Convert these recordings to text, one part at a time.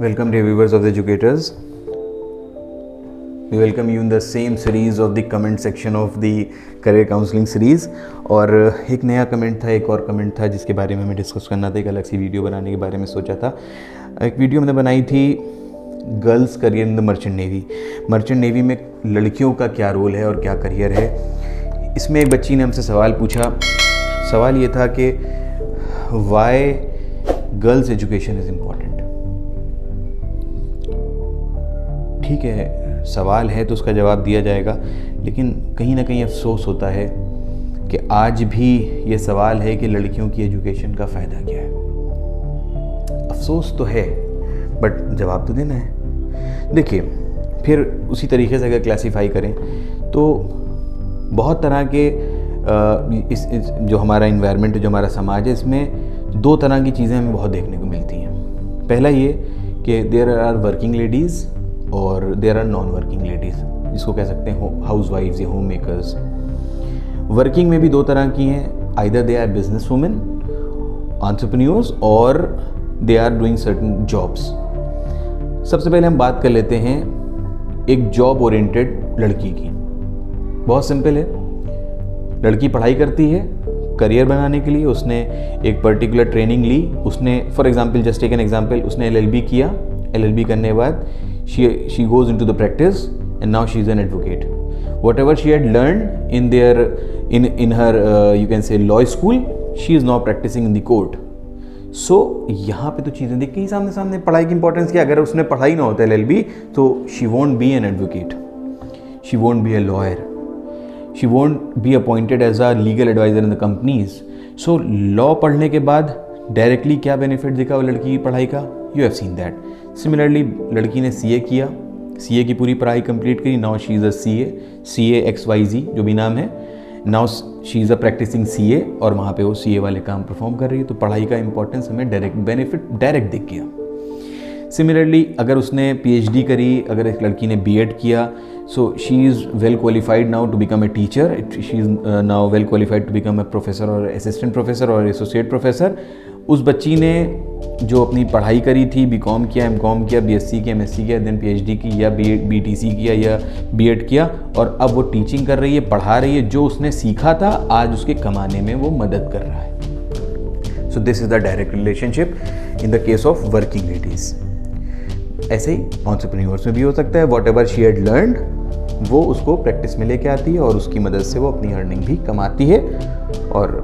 Welcome dear viewers of the educators. We welcome you in the same series of the comment section of the career counseling series. और एक नया comment था, एक और comment था जिसके बारे में मैं डिस्कस करना था, एक अलग सी वीडियो बनाने के बारे में सोचा था। एक वीडियो मैंने बनाई थी girls career in the merchant navy. Merchant navy में लड़कियों का क्या रोल है और क्या करियर है। इसमें एक बच्ची ने हमसे सवाल पूछा। सवाल ये था कि why girls education is important. ठीक है, सवाल है तो उसका जवाब दिया जाएगा, लेकिन कहीं ना कहीं अफसोस होता है कि आज भी ये सवाल है कि लड़कियों की एजुकेशन का फ़ायदा क्या है। अफसोस तो है बट जवाब तो देना है। देखिए, फिर उसी तरीके से अगर क्लासीफाई करें तो बहुत तरह के इस जो हमारा इन्वायरमेंट, जो हमारा समाज है, इसमें दो तरह की चीज़ें हमें बहुत देखने को मिलती हैं। पहला ये कि देयर आर वर्किंग लेडीज़ और there are non working ladies, जिसको कह सकते हैं हाउस वाइफ्स या होम मेकर्स। वर्किंग में भी दो तरह की हैं, either they are business women, entrepreneurs, और they are doing certain jobs. सबसे पहले हम बात कर लेते हैं एक जॉब ओरिएंटेड लड़की की। बहुत सिंपल है, लड़की पढ़ाई करती है करियर बनाने के लिए, उसने एक पर्टिकुलर ट्रेनिंग ली, उसने for example just take an example, उसने एलएलबी किया, एलएलबी करने के बाद she goes into the practice and now she is an advocate. Whatever she had learned in her you can say law school, she is now practicing in the court. So यहाँ पे तो चीज़ें दिख गई सामने सामने। पढ़ाई की इंपॉर्टेंस क्या, अगर उसने पढ़ाई ना होता एलएलबी तो she won't be an advocate, she won't be a lawyer, she won't be appointed as a legal advisor in the companies. So law पढ़ने के बाद डायरेक्टली क्या बेनिफिट दिखा वो लड़की की पढ़ाई का, you have seen that. Similarly लड़की ने सीए किया, सीए की पूरी पढ़ाई कंप्लीट करी, now she is a CA XYZ जो भी नाम है, now she is a practising CA, और वहाँ पे वो सीए वाले काम परफॉर्म कर रही है। तो पढ़ाई का इंपॉर्टेंस हमें डायरेक्ट बेनिफिट डायरेक्ट दिख गया। सिमिलरली अगर उसने पीएचडी करी, अगर एक लड़की ने बीएड किया, so she is well qualified now to become a teacher, she is now well qualified to become a professor और असिस्टेंट प्रोफेसर और एसोसिएट प्रोफेसर। उस बच्ची ने जो अपनी पढ़ाई करी थी, बीकॉम किया, एमकॉम किया, बीएससी किया, एमएससी किया, देन पीएचडी की या बीटीसी किया या बीएड किया, और अब वो टीचिंग कर रही है, पढ़ा रही है। जो उसने सीखा था आज उसके कमाने में वो मदद कर रहा है। So this is the direct relationship in the case of working ladies. ऐसे ही एंटरप्रेन्योर्स में भी हो सकता है, what ever she had learned वो उसको प्रैक्टिस में लेके आती है और उसकी मदद से वो अपनी अर्निंग भी कमाती है और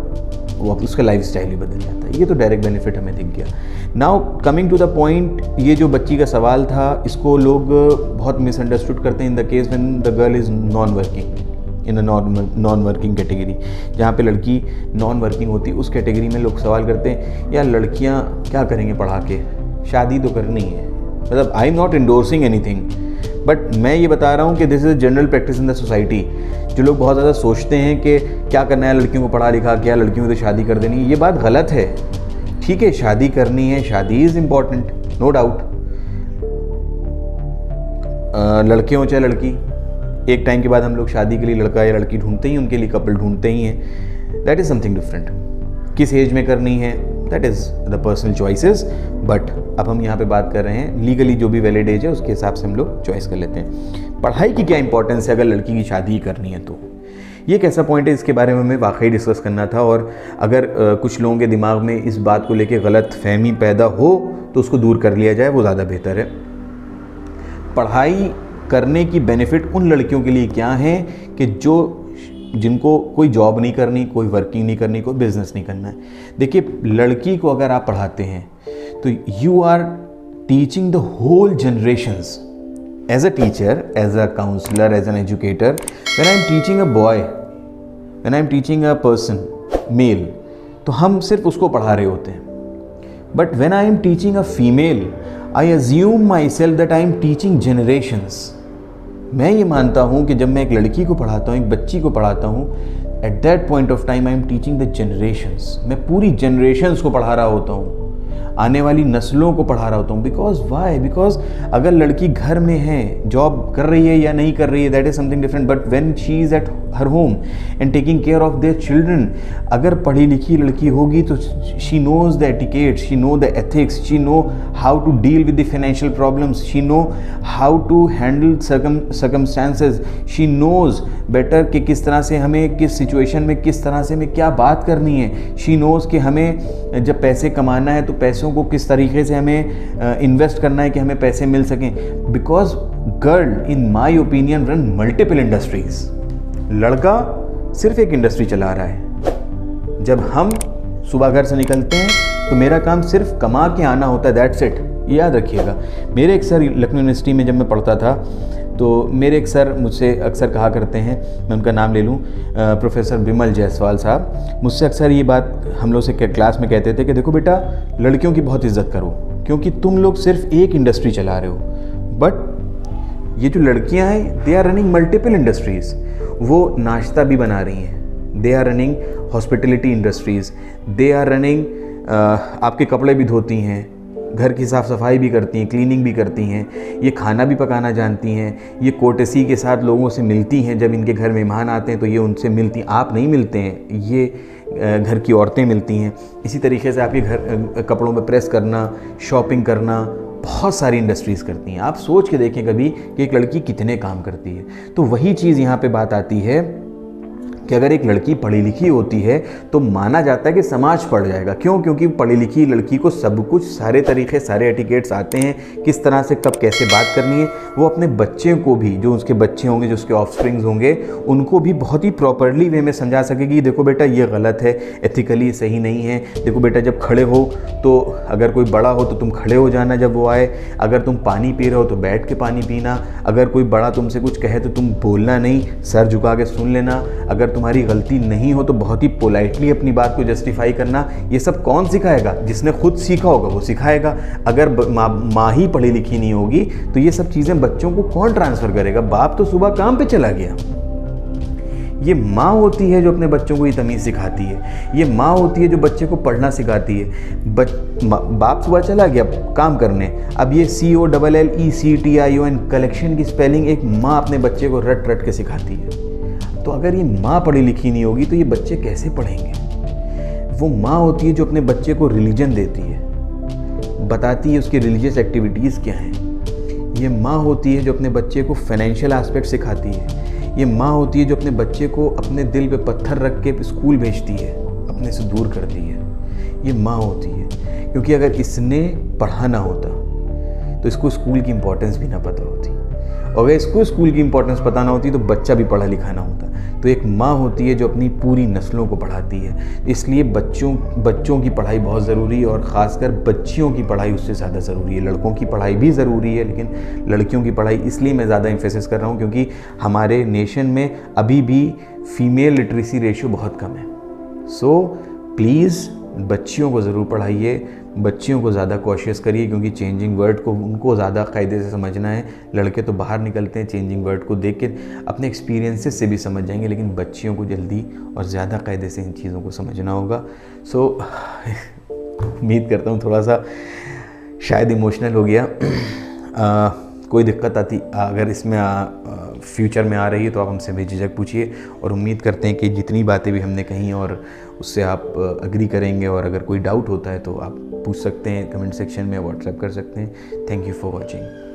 वो उसका लाइफ स्टाइल भी बदल जाता है। ये तो डायरेक्ट बेनिफिट हमें दिख गया। Now coming to the point, ये जो बच्ची का सवाल था इसको लोग बहुत मिसअंडरस्टूड करते हैं in the case when the girl is non working, in a non working category. जहाँ पे लड़की नॉन वर्किंग होती है उस कैटेगरी में लोग सवाल करते हैं, यार लड़कियाँ क्या करेंगे पढ़ा के, शादी तो करनी है। मतलब I am not endorsing anything, but मैं ये बता रहा हूँ कि this is general practice in the society. जो लोग बहुत ज़्यादा सोचते हैं कि क्या करना है लड़कियों को पढ़ा लिखा, क्या लड़कियों को तो शादी कर देनी है, ये बात गलत है। ठीक है, शादी करनी है, शादी इज़ इम्पॉर्टेंट, नो डाउट। लड़के हो चाहे लड़की, एक टाइम के बाद हम लोग शादी के लिए लड़का या लड़की ढूंढते ही, उनके लिए कपल ढूंढते ही हैं। That is something different. किस एज में करनी है, that is the personal choices. But अब हम यहाँ पे बात कर रहे हैं लीगली जो भी वैलिड एज है उसके हिसाब से हम लोग चॉइस कर लेते हैं। पढ़ाई की क्या इंपॉर्टेंस है अगर लड़की की शादी करनी है तो, ये एक ऐसा पॉइंट है इसके बारे में हमें वाकई डिस्कस करना था। और अगर कुछ लोगों के दिमाग में इस बात को लेके गलत फहमी पैदा हो तो उसको दूर कर लिया जाए, वो ज़्यादा बेहतर है। पढ़ाई करने की बेनिफिट उन लड़कियों के लिए क्या हैं कि जिनको कोई जॉब नहीं करनी, कोई वर्किंग नहीं करनी, कोई बिजनेस नहीं करना है। देखिए, लड़की को अगर आप पढ़ाते हैं तो you are teaching the whole generations. As a teacher, as a counsellor, as an educator, when I am teaching a boy, when I am teaching a person male, तो हम सिर्फ उसको पढ़ा रहे होते हैं। But when I am teaching a female, I assume myself that I am teaching generations. मैं ये मानता हूँ कि जब मैं एक लड़की को पढ़ाता हूँ, एक बच्ची को पढ़ाता हूँ, at that point of time I am teaching the generations. मैं पूरी जनरेशंस को पढ़ा रहा होता हूँ। आने वाली नस्लों को पढ़ा रहा होता हूँ। Because why? बिकॉज अगर लड़की घर में है, जॉब कर रही है या नहीं कर रही है, that is something different, but when she is at her home and taking care of their children, अगर पढ़ी लिखी लड़की होगी तो she knows the etiquette, she know the ethics, she know how to deal with the financial problems, she know how to handle circumstances, she knows better कि किस तरह से हमें किस सिचुएशन में किस तरह से हमें क्या बात करनी है, शी नोज कि हमें जब पैसे कमाना है तो पैसों को किस तरीके से हमें इन्वेस्ट करना है कि हमें पैसे मिल सकें। Because girl in my opinion run multiple industries, लड़का सिर्फ एक इंडस्ट्री चला रहा है। जब हम सुबह घर से निकलते हैं तो मेरा काम सिर्फ कमा के आना होता है, दैट्स इट, याद रखिएगा। मेरे एक सर लखनऊ यूनिवर्सिटी में जब मैं पढ़ता था तो मेरे एक सर मुझसे अक्सर कहा करते हैं, मैं उनका नाम ले लूँ, प्रोफेसर बिमल जायसवाल साहब, मुझसे अक्सर ये बात हम लोग से क्लास में कहते थे कि देखो बेटा, लड़कियों की बहुत इज्जत करो क्योंकि तुम लोग सिर्फ एक इंडस्ट्री चला रहे हो, बट ये जो लड़कियां हैं they are running multiple industries. वो नाश्ता भी बना रही हैं, they are running hospitality industries, they are running आपके कपड़े भी धोती हैं, घर की साफ़ सफाई भी करती हैं, क्लीनिंग भी करती हैं, ये खाना भी पकाना जानती हैं, ये कोर्टेसी के साथ लोगों से मिलती हैं, जब इनके घर मेहमान आते हैं तो ये उनसे मिलती हैं, आप नहीं मिलते हैं, ये घर की औरतें मिलती हैं। इसी तरीके से आपके घर कपड़ों में प्रेस करना, शॉपिंग करना, बहुत सारी इंडस्ट्रीज़ करती हैं। आप सोच के देखें कभी कि एक लड़की कितने काम करती है। तो वही चीज़ यहाँ पे बात आती है कि अगर एक लड़की पढ़ी लिखी होती है तो माना जाता है कि समाज पढ़ जाएगा। क्यों? क्योंकि पढ़ी लिखी लड़की को सब कुछ, सारे तरीके, सारे एटिकेट्स आते हैं, किस तरह से कब कैसे बात करनी है। वो अपने बच्चे को भी, जो उसके बच्चे होंगे, जो उसके ऑफस्प्रिंग्स होंगे, उनको भी बहुत ही प्रॉपरली वे में समझा सकेगी, देखो बेटा ये गलत है, एथिकली सही नहीं है, देखो बेटा जब खड़े हो तो अगर कोई बड़ा हो तो तुम खड़े हो जाना जब वो आए, अगर तुम पानी पी रहे हो तो बैठ के पानी पीना, अगर कोई बड़ा तुमसे कुछ कहे तो तुम बोलना नहीं, सर झुका के सुन लेना, अगर तुम्हारी गलती नहीं हो तो बहुत ही पोलाइटली अपनी बात को जस्टिफाई करना। ये सब कौन सिखाएगा? जिसने खुद सीखा होगा वो सिखाएगा। अगर माँ ही पढ़ी लिखी नहीं होगी तो ये सब चीज़ें बच्चों को कौन ट्रांसफ़र करेगा? बाप तो सुबह काम पे चला गया। ये माँ होती है जो अपने बच्चों को ये तमीज़ सिखाती है, ये माँ होती है जो बच्चे को पढ़ना सिखाती है। बाप सुबह चला गया काम करने, अब ये COLLECTION कलेक्शन की स्पेलिंग एक माँ अपने बच्चे को रट रट के सिखाती है। तो अगर ये माँ पढ़ी लिखी नहीं होगी तो ये बच्चे कैसे पढ़ेंगे? वो माँ होती है जो अपने बच्चे को रिलीजन देती है, बताती है उसकी रिलीजियस एक्टिविटीज़ क्या हैं। ये माँ होती है जो अपने बच्चे को फाइनेंशियल एस्पेक्ट सिखाती है। ये माँ होती है जो अपने बच्चे को अपने दिल पे पत्थर रख के स्कूल भेजती है, अपने से दूर करती है। ये माँ होती है, क्योंकि अगर इसने पढ़ाना होता तो इसको स्कूल की इम्पोर्टेंस भी ना पता होती, और अगर इसको स्कूल की इम्पोर्टेंस पता ना होती तो बच्चा भी पढ़ा लिखा ना होता। तो एक माँ होती है जो अपनी पूरी नस्लों को पढ़ाती है। इसलिए बच्चों की पढ़ाई बहुत ज़रूरी है, और ख़ासकर बच्चियों की पढ़ाई उससे ज़्यादा ज़रूरी है। लड़कों की पढ़ाई भी ज़रूरी है, लेकिन लड़कियों की पढ़ाई इसलिए मैं ज़्यादा एम्फेसिस कर रहा हूँ क्योंकि हमारे नेशन में अभी भी फीमेल लिटरेसी रेशियो बहुत कम है। सो प्लीज़ बच्चियों को ज़रूर पढ़ाइए, बच्चियों को ज़्यादा कॉशियस करिए, क्योंकि चेंजिंग वर्ड को उनको ज़्यादा कायदे से समझना है। लड़के तो बाहर निकलते हैं, चेंजिंग वर्ड को देख के अपने एक्सपीरियंसेस से भी समझ जाएंगे, लेकिन बच्चियों को जल्दी और ज़्यादा कायदे से इन चीज़ों को समझना होगा। सो उम्मीद करता हूँ थोड़ा सा शायद इमोशनल हो गया। कोई दिक्कत आती अगर इसमें फ्यूचर में आ रही है तो आप हमसे बेझिझक पूछिए, और उम्मीद करते हैं कि जितनी बातें भी हमने कही और उससे आप अग्री करेंगे, और अगर कोई डाउट होता है तो आप पूछ सकते हैं कमेंट सेक्शन में, व्हाट्सएप कर सकते हैं। Thank you for watching.